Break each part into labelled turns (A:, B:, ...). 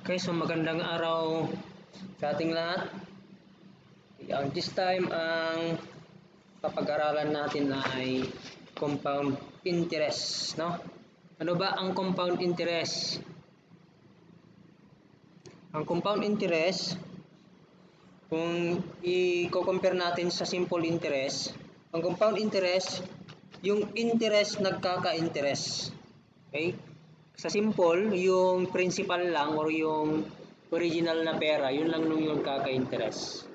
A: Okay, so magandang araw sa ating lahat. This time, ang papag-aralan natin ay compound interest, no? Ano ba ang compound interest? Ang compound interest, kung i-compare natin sa simple interest, ang compound interest, yung interest nagkaka-interest. Okay? Sa simple, yung principal lang or yung original na pera, yun lang yung kaka-interest.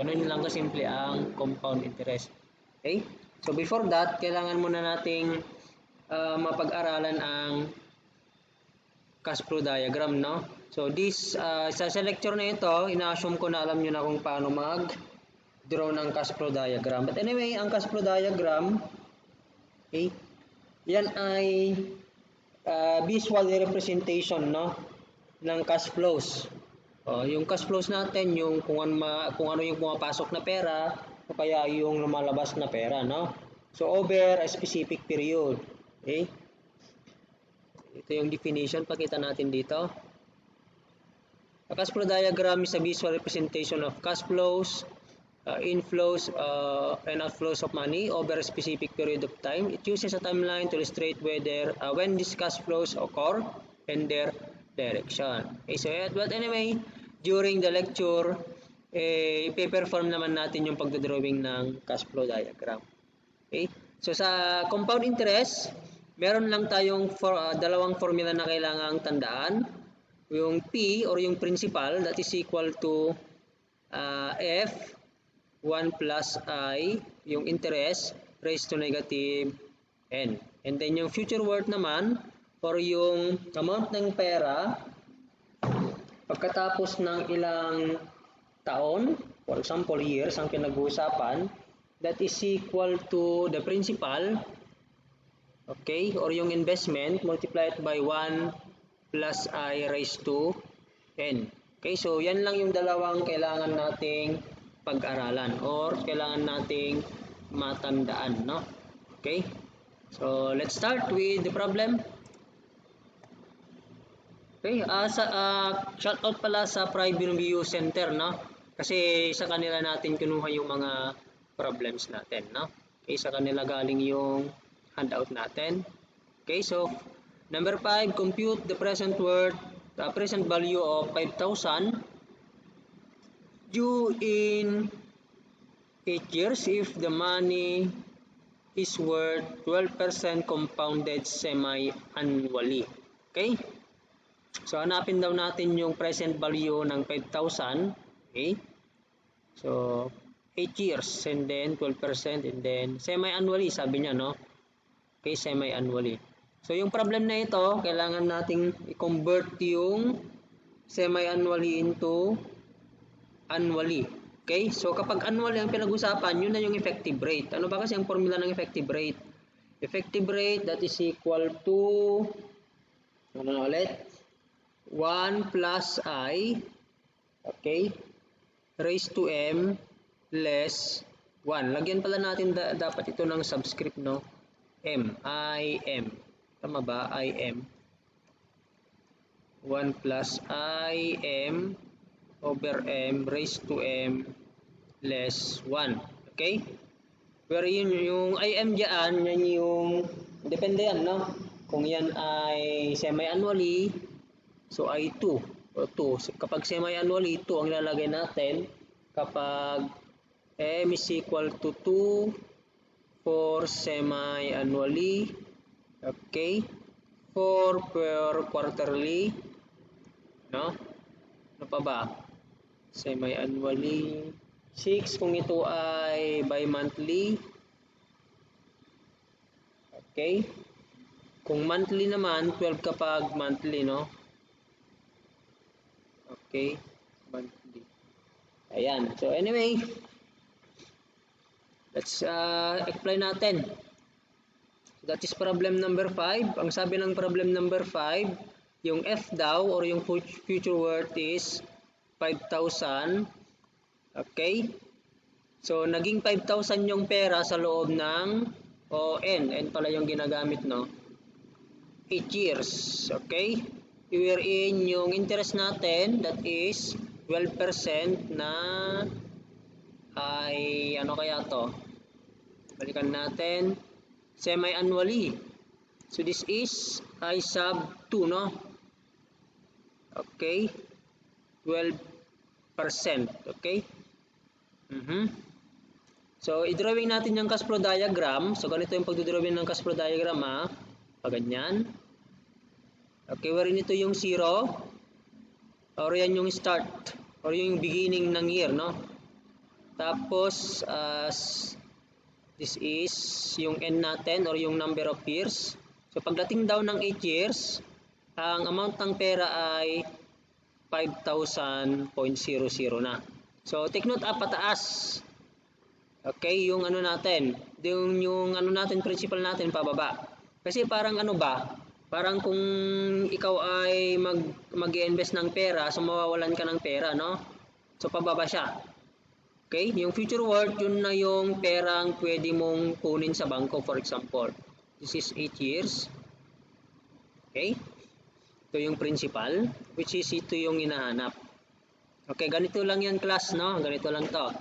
A: Ganun lang kasimple ang compound interest. Okay? So before that, kailangan muna nating mapag-aralan ang cash flow diagram, no? So this, sa lecture na ito, ina-assume ko na alam nyo na kung paano mag-draw ng cash flow diagram. But anyway, ang cash flow diagram, okay, yan ay visual representation, no, ng cash flows. Yung cash flows natin, yung kung ano yung pumapasok na pera o kaya yung lumalabas na pera, no? So over a specific period. Okay? Ito yung definition, pakita natin dito. A cash flow diagram is a visual representation of cash flows, inflows and outflows of money over a specific period of time. It uses a timeline to illustrate whether when these cash flows occur and their direction. Okay, so but anyway, during the lecture, ipe-perform naman natin yung pagdodrawing ng cash flow diagram. Okay, so sa compound interest, meron lang tayong dalawang formula na kailangang tandaan. Yung P or yung principal, that is equal to F 1 plus I, yung interest, raised to negative N. And then yung future worth naman, or yung amount ng pera, pagkatapos ng ilang taon, for example years, ang pinag-uusapan, that is equal to the principal, okay, or yung investment, multiplied by 1 plus I raised to N. Okay, so yan lang yung dalawang kailangan nating pag-aralan or kailangan nating matandaan, no? Okay? So, let's start with the problem. Okay, shout out pala sa Private View Center, no? Kasi sa kanila natin kinuha yung mga problems natin, no? Okay, sa kanila galing yung handout natin. Okay, so number 5, compute the present worth, the present value of 5,000 due in 8 years if the money is worth 12% compounded semi-annually. Okay? So, hanapin daw natin yung present value ng 5,000. Okay? So, 8 years and then 12% and then semi-annually, sabi niya, no? Okay, semi-annually. So, yung problem na ito, kailangan nating i-convert yung semi-annually into annually. Okay? So, kapag annually ang pinag-usapan, yun na yung effective rate. Ano ba kasi ang formula ng effective rate? Effective rate, that is equal to, ano na ulit? 1 plus I, okay, raised to M less 1. Lagyan pala natin dapat ito ng subscript, no? M, I, M. Tama ba? I, M. 1 plus I, M over M raised to M less 1. Okay? Pero yun, yung IM dyan, yan yung, depende yan, no? Kung yan ay semi-annually, so I2 o 2. Kapag semi-annually, 2 ang ilalagay natin. Kapag M is equal to 2 for semi-annually, okay? 4 per quarterly, no? Ano pa ba? Semi-annually, 6 kung ito ay bi-monthly. Okay? Kung monthly naman, 12 kapag monthly, no? Okay? Monthly. Ayan. So, anyway, let's explain natin. That is problem number 5. Ang sabi ng problem number 5, yung F daw or yung future worth is 5,000. Okay? So, naging 5,000 yung pera sa loob ng N pala yung ginagamit, no? 8 years. Okay? wherein yung interest natin, that is 12% na ay ano kaya to? Balikan natin, semi-annually. So this is I sub 2, no? Okay, 12%. Okay. So, i-drawing natin yung cash flow diagram. So, ganito yung pagdodrawing ng cash flow diagram, ha? Ganyan. Okay, wherein ito yung 0. Or yan yung start. Or yung beginning ng year, no? Tapos, this is yung end natin or yung number of years. So, pagdating daw ng 8 years, ang amount ng pera ay 5,000.00 na. So, take note, pataas. Okay, yung ano natin, yung ano natin, principal natin pababa. Kasi parang ano ba, parang kung ikaw ay mag-i-invest ng pera, so mawawalan ka ng pera, no? So pababa siya. Okay, yung future worth, yun na yung perang pwede mong kunin sa bangko, for example. This is 8 years. Okay, ito yung principal, which is ito yung hinahanap. Okay, ganito lang yan class, no? Ganito lang to.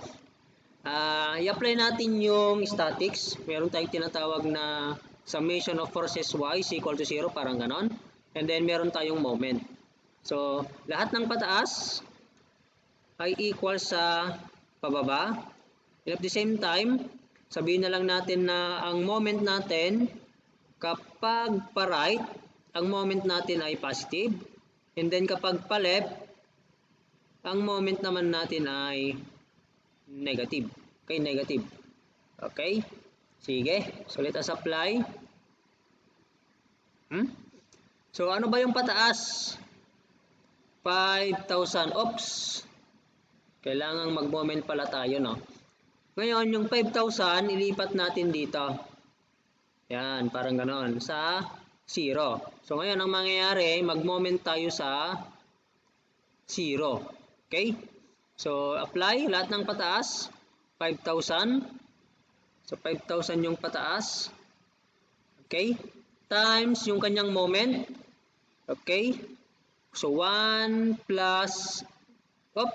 A: I-apply natin yung statics. Meron tayong tinatawag na summation of forces y is equal to 0, parang ganon. And then meron tayong moment. So, lahat ng pataas ay equal sa pababa. And at the same time, sabihin na lang natin na ang moment natin, kapag pa-right, ang moment natin ay positive. And then kapag pa-left, ang moment naman natin ay negative. Okay, negative. Okay? Sige. So, let us apply. So, ano ba yung pataas? 5,000. Oops. Kailangan mag-moment pala tayo, no? Ngayon, yung 5,000, ilipat natin dito. Yan, parang ganon. Sa 0. So, ngayon, ang mangyayari, mag-moment tayo sa 0. Okay? So, apply lahat ng pataas, 5,000. So, 5,000 yung pataas. Okay? Times yung kanyang moment. Okay? So, 1 plus, 1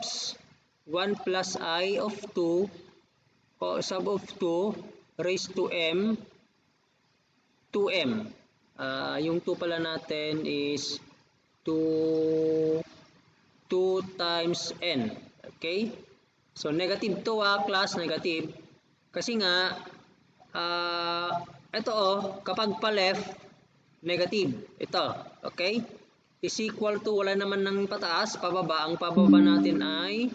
A: plus I of 2, o sub of 2, raised to M, 2M. Yung 2 pala natin is 2 times N. Okay? So, negative to class, negative. Kasi nga, ito kapag pa-left, negative. Ito, okay? Is equal to, wala naman ng pataas, pababa. Ang pababa natin ay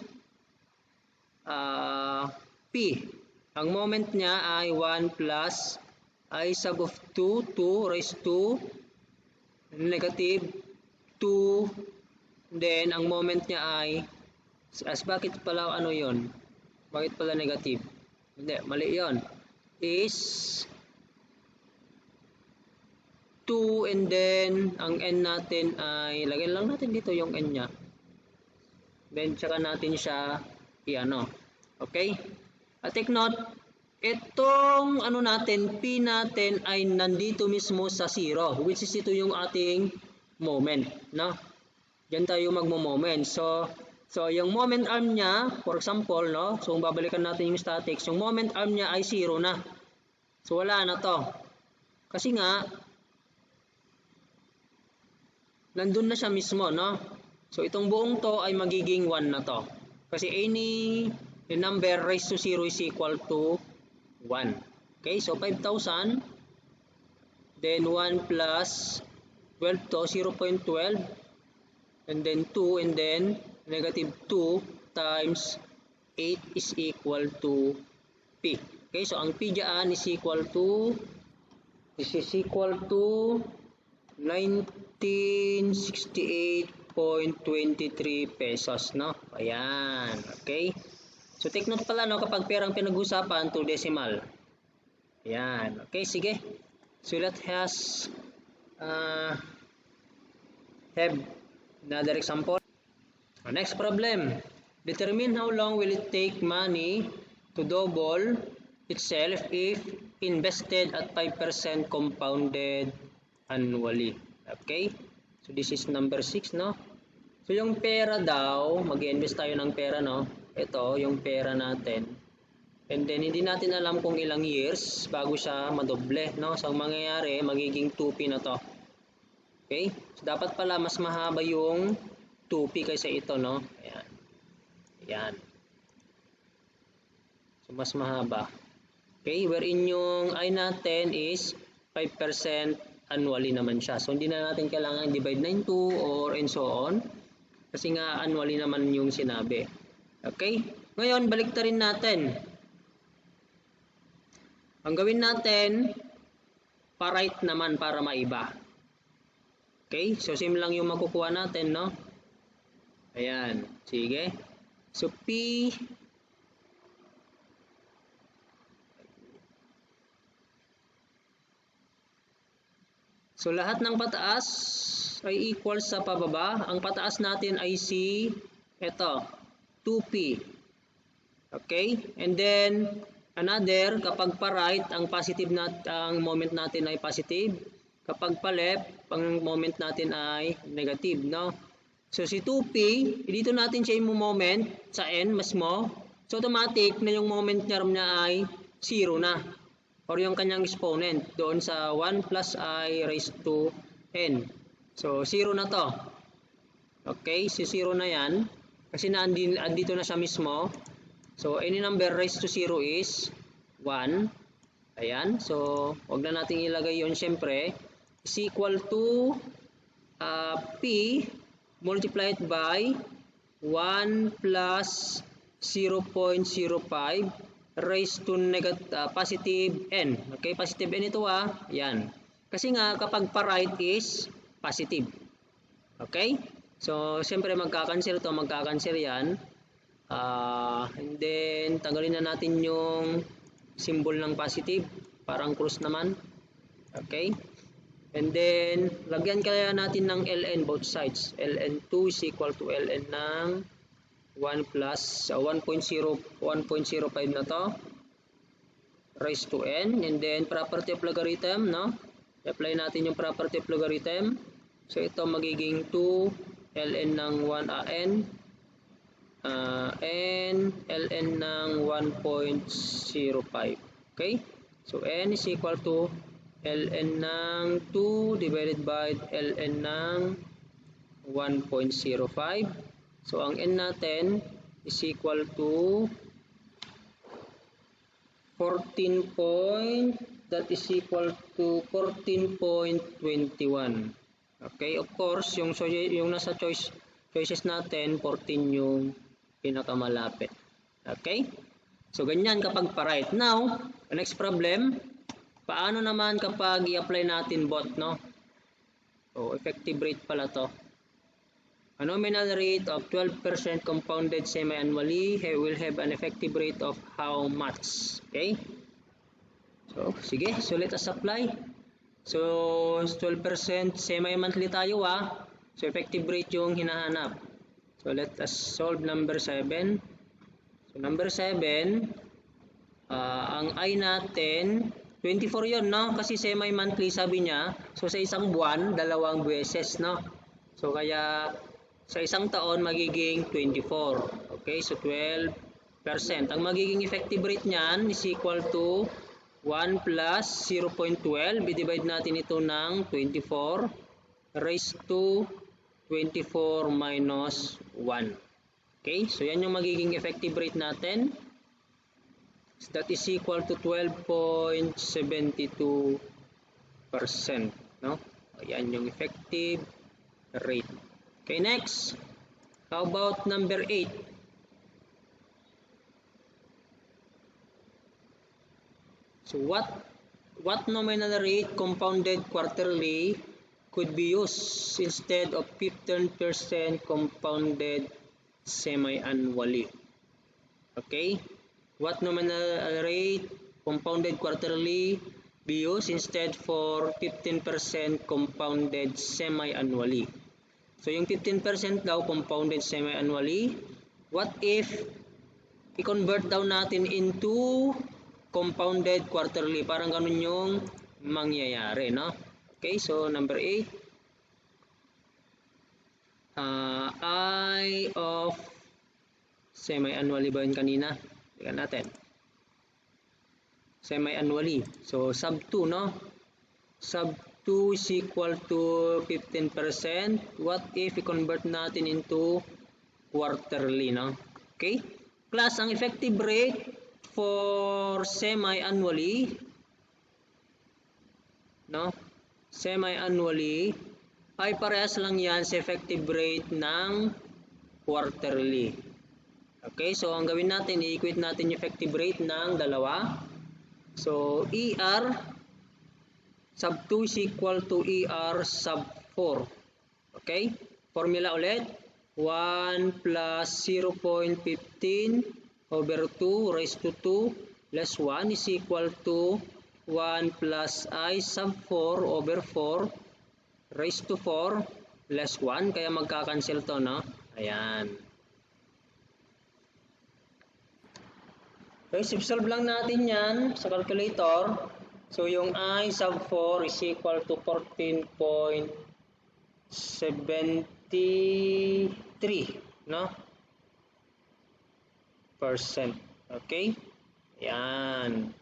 A: P. Ang moment niya ay 1 plus I sub of 2, 2 raised to negative 2. Then, ang moment niya ay bakit pala ano yon? Bakit pala negative? Hindi, mali yon. Is 2 and then ang n natin ay lagyan lang natin dito yung n niya. Then tsaka natin siya i-ano. Okay? At take note, itong ano natin, P natin ay nandito mismo sa 0, which is ito yung ating moment, no? Diyan tayo magmo-moment. So, yung moment arm niya, for example, no? So, babalikan natin yung statics. Yung moment arm niya ay 0 na. So, wala na to. Kasi nga, nandun na siya mismo, no? So, itong buong to ay magiging 1 na to. Kasi any number raised to 0 is equal to 1. Okay? So, 5,000. Then, 1 plus 12 to, 0.12. And then 2, and then negative 2 times 8 is equal to P. Okay, so ang P dyan is equal to 1968.23 pesos, no? Ayan, okay? So take note pala, no, kapag perang pinag-usapan to decimal. Ayan, okay, sige. So let us have another example. Next problem. Determine how long will it take money to double itself if invested at 5% compounded annually. Okay? So this is number 6, no? So yung pera daw, mag-invest tayo ng pera, no? Ito, yung pera natin. And then hindi natin alam kung ilang years bago siya madoble, no? So ang mangyayari, magiging 2P na to. Okay? So dapat pala mas mahaba yung 2P kaysa ito, no? Ayan. Ayan. So mas mahaba. Okay, wherein yung I natin is 5% annually naman siya. So hindi na natin kailangan divide na 2 or and so on. Kasi nga annually naman yung sinabi. Okay? Ngayon, baliktarin natin. Ang gawin natin, pa-right naman para maiba. Okay? So same lang yung makukuha natin, no? Ayan. Sige. So P So lahat ng pataas ay equal sa pababa. Ang pataas natin ay si ito, 2P. Okay? And then another, kapag pa-right, ang positive ang moment natin ay positive. Kapag pa-left, ang moment natin ay negative, no? So si 2P, dito natin siya i-moment sa n mas mo. So automatic na yung moment niya ay 0 na. Or yung kanyang exponent doon sa 1 plus I raised to n. So 0 na to. Okay, so 0 na yan. Kasi andito na siya mismo. So any number raised to 0 is 1. Ayan, so wag na natin ilagay yon syempre. Is equal to P multiplied by 1 plus 0.05 raised to positive n. Okay, positive n ito yan. Kasi nga kapag pa-right is positive. Okay? So, siyempre magkakancel to, magkakancel yan. And then, tanggalin na natin yung symbol ng positive. Parang cross naman. Okay? And then, lagyan kaya natin ng ln both sides. ln2 is equal to ln ng 1 plus 1.05 na to raised to n, and then property of logarithm, no? Apply natin yung property of logarithm. So ito magiging 2 ln ng 1 n ln ng 1.05. Okay? So n is equal to ln ng 2 divided by ln ng 1.05. So, ang n natin is equal to 14.21. Okay, of course, yung nasa choices natin, 14 yung pinakamalapit. Okay? So, ganyan kapag pa-right. Now, the next problem, paano naman kapag i-apply natin both, no? So, effective rate pala to. A nominal rate of 12% compounded semi-annually will have an effective rate of how much? Okay? So, sige. So, let us apply. So, 12% semi-monthly tayo So, effective rate yung hinahanap. So, let us solve number 7. So, number 7, ang I natin, 24 yun, no? Kasi semi-monthly sabi niya. So, sa isang buwan, 2 beses, no? So, kaya sa isang taon magiging 24. Okay, so 12%. Ang magiging effective rate niyan is equal to 1 plus 0.12. I-divide natin ito ng 24 raised to 24 minus 1. Okay, so yan yung magiging effective rate natin. So that is equal to 12.72%. No? Ayan yung effective rate. Okay, next. How about number 8? So what nominal rate compounded quarterly could be used instead of 15% compounded semi-annually? Okay? What nominal rate compounded quarterly be used instead for 15% compounded semi-annually? So, yung 15% daw compounded semi-annually. What if i-convert daw natin into compounded quarterly? Parang ganun yung mangyayari, no? Okay, so number 8. I of semi-annually ba yun kanina? Tingnan natin. Semi-annually. So, sub 2, no? Sub 2 is equal to 15%. What if i-convert natin into quarterly, no? Okay? Plus, ang effective rate for semi-annually, no? Semi-annually ay parehas lang yan sa effective rate ng quarterly. Okay, so ang gawin natin, i-equate natin yung effective rate ng dalawa. So, ER sub 2 is equal to ER sub 4. Okay, formula ulit. 1 plus 0.15 over 2 raised to 2 plus 1 is equal to 1 plus I sub 4 over 4 raised to 4 plus 1. Kaya magkakancel to, no? Ayan. Okay, solve lang natin yan sa calculator. So, yung I sub 4 is equal to 14.73, no? Percent. Okay? Yan.